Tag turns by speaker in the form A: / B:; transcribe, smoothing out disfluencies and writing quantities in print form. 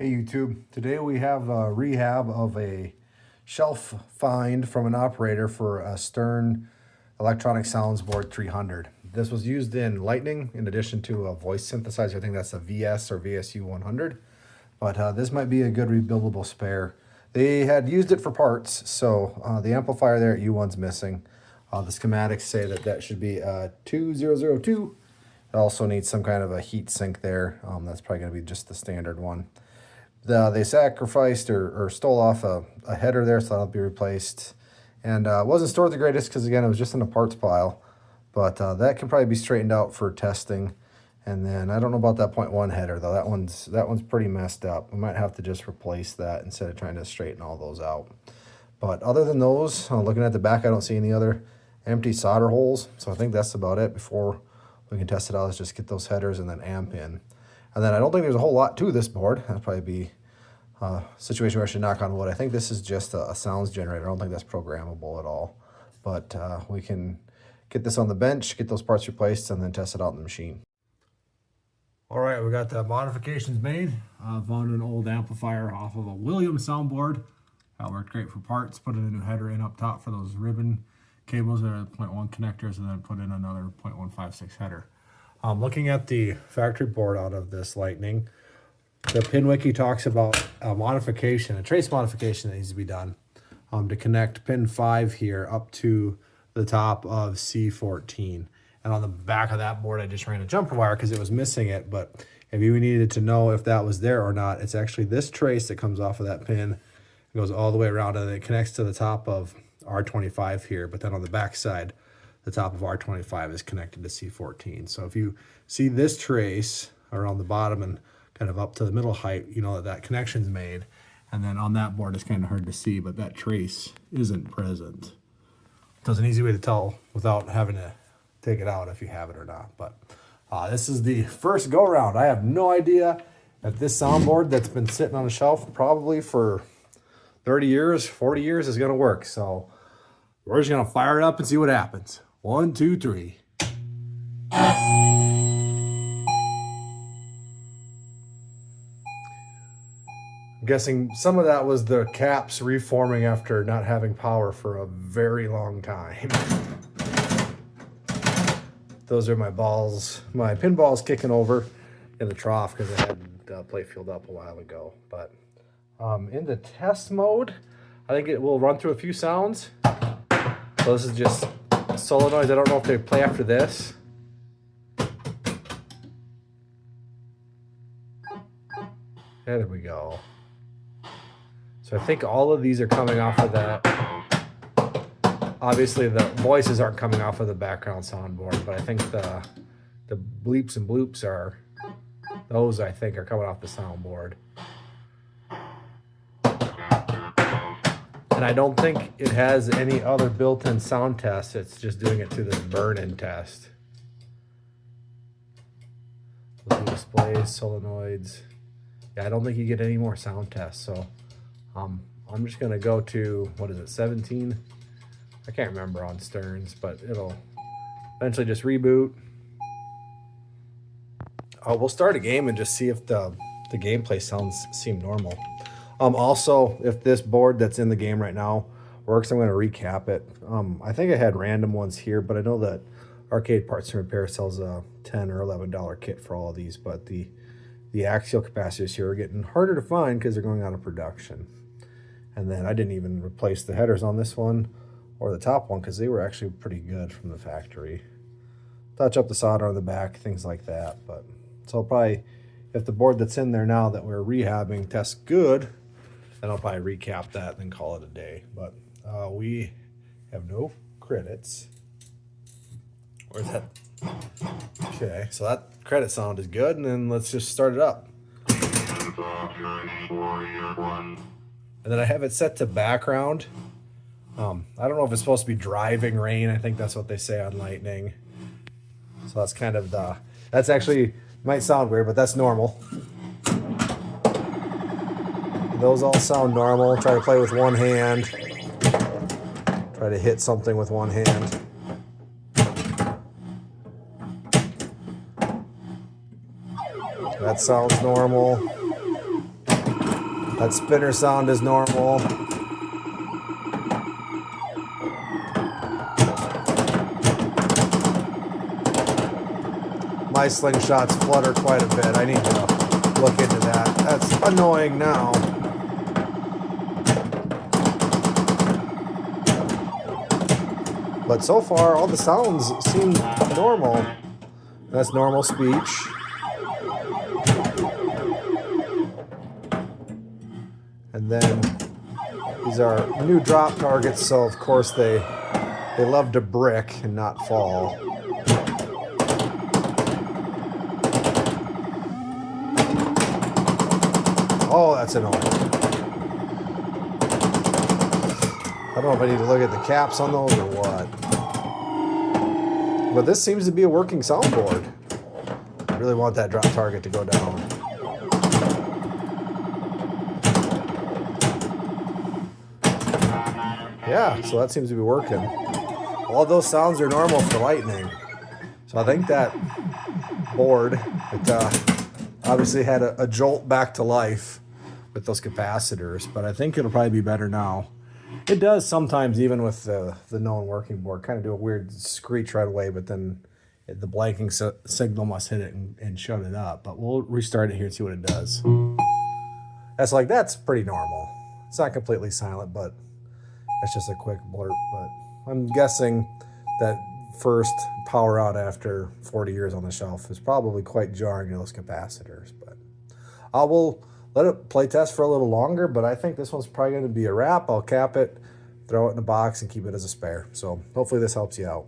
A: Hey YouTube, today we have a rehab of a shelf find from an operator for a Stern Electronic Sounds Board 300. This was used in Lightning in addition to a voice synthesizer. I think that's a VS or VSU 100, but this might be a good rebuildable spare. They had used it for parts, so the amplifier there at U1's missing. The schematics say that that should be 2002. It also needs some kind of a heat sink there. That's probably going to be just the standard one. They sacrificed or stole off a header there, so that'll be replaced. And it wasn't stored the greatest because, again, it was just in a parts pile. But that can probably be straightened out for testing. And then I don't know about that 0.1 header, though. That one's pretty messed up. We might have to just replace that instead of trying to straighten all those out. But other than those, looking at the back, I don't see any other empty solder holes. So I think that's about it. Before we can test it out, let's just get those headers and then amp in. And then I don't think there's a whole lot to this board. That'll probably be a situation where I should knock on wood. I think this is just a sounds generator. I don't think that's programmable at all. But we can get this on the bench, get those parts replaced, and then test it out in the machine. All right, we got the modifications made. Found an old amplifier off of a Williams soundboard. That worked great for parts. Put a new header in up top for those ribbon cables that are 0.1 connectors, and then put in another 0.156 header. Looking at the factory board out of this Lightning, the pin wiki talks about a modification, a trace modification that needs to be done to connect pin 5 here up to the top of C14. And on the back of that board, I just ran a jumper wire because it was missing it. But if you needed to know if that was there or not, it's actually this trace that comes off of that pin. It goes all the way around and it connects to the top of R25 here. But then on the back side, the top of R25 is connected to C14. So if you see this trace around the bottom and kind of up to the middle height, you know that connection's made. And then on that board, it's kind of hard to see, but that trace isn't present. So it's an easy way to tell without having to take it out if you have it or not. But this is the first go around. I have no idea if this soundboard that's been sitting on a shelf probably for 30 years, 40 years is gonna work. So we're just gonna fire it up and see what happens. 1, 2, 3. I'm guessing some of that was the caps reforming after not having power for a very long time. Those are my balls. My pinball's kicking over in the trough because I had the plate filled up a while ago. But in the test mode, I think it will run through a few sounds. So this is just solenoids. I don't know if they play after this. There we go. So I think all of these are coming off of that. Obviously the voices aren't coming off of the background soundboard, but I think the bleeps and bloops are, those I think are coming off the soundboard. And I don't think it has any other built-in sound test. It's just doing it through this burn-in test. Little displays, solenoids. Yeah, I don't think you get any more sound tests. So I'm just gonna go to, what is it, 17? I can't remember on Sterns, but it'll eventually just reboot. We'll start a game and just see if the gameplay sounds seem normal. Also, if this board that's in the game right now works, I'm going to recap it. I think I had random ones here, but I know that Arcade Parts and Repair sells a $10 or $11 kit for all of these, but the axial capacitors here are getting harder to find because they're going out of production. And then I didn't even replace the headers on this one or the top one because they were actually pretty good from the factory. Touch up the solder on the back, things like that. But so probably, if the board that's in there now that we're rehabbing tests good, then I'll probably recap that and then call it a day. But we have no credits. Where's that? Okay, so that credit sound is good, and then let's just start it up. And then I have it set to background. I don't know if it's supposed to be driving rain. I think that's what they say on Lightning. So that's kind of that's actually, might sound weird, but that's normal. Those all sound normal. Try to play with one hand. Try to hit something with one hand. That sounds normal. That spinner sound is normal. My slingshots flutter quite a bit. I need to look into that. That's annoying now. But so far, all the sounds seem normal. That's normal speech. And then these are new drop targets, so of course they love to brick and not fall. Oh, that's annoying. I don't know if I need to look at the caps on those or what. But this seems to be a working soundboard. I really want that drop target to go down. Yeah, so that seems to be working. All those sounds are normal for lightning. So I think that board, it obviously had a jolt back to life with those capacitors, but I think it'll probably be better now. It does sometimes, even with the known working board, kind of do a weird screech right away, but then the blanking signal must hit it and shut it up. But we'll restart it here and see what it does. That's pretty normal. It's not completely silent, but that's just a quick blurb. But I'm guessing that first power out after 40 years on the shelf is probably quite jarring to those capacitors. But I will let it play test for a little longer, but I think this one's probably going to be a wrap. I'll cap it, throw it in a box, and keep it as a spare. So hopefully this helps you out.